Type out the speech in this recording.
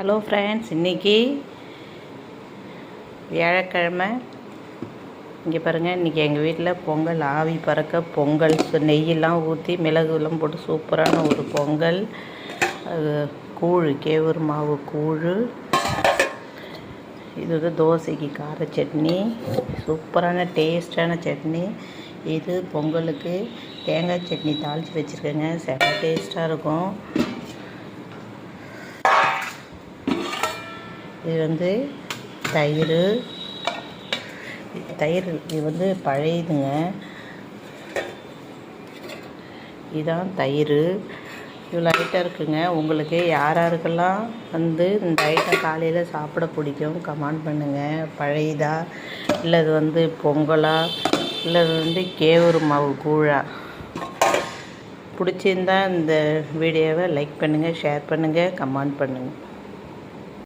Hello friends, இன்றைக்கி வியாழக்கிழமை. இங்கே பாருங்கள், இன்றைக்கி எங்கள் வீட்டில் பொங்கல் ஆவி பறக்க பொங்கல் நெய்யெல்லாம் ஊற்றி மிளகுலாம் போட்டு சூப்பரான ஒரு பொங்கல். அது கூழ், கேவுரு மாவு கூழ். இது வந்து தோசைக்கு கார சட்னி, சூப்பரான டேஸ்டான சட்னி. இது பொங்கலுக்கு தேங்காய் சட்னி தாளித்து வச்சுருக்கேங்க, செம்ம டேஸ்ட்டாக இருக்கும். இது வந்து தயிர். இது வந்து பழையதுங்க. இதுதான் தயிர். இவ்வளோ ஐட்டம் இருக்குங்க. உங்களுக்கு யாருக்கெல்லாம் வந்து இந்த ஐட்டம் காலையில் சாப்பிட பிடிக்கும் கமெண்ட் பண்ணுங்கள். பழையதா, இல்லை இது வந்து பொங்கலா, இல்லை இது வந்து கேவுரு மாவு கூழா? பிடிச்சிருந்தா இந்த வீடியோவை லைக் பண்ணுங்கள், ஷேர் பண்ணுங்கள், கமெண்ட் பண்ணுங்கள்.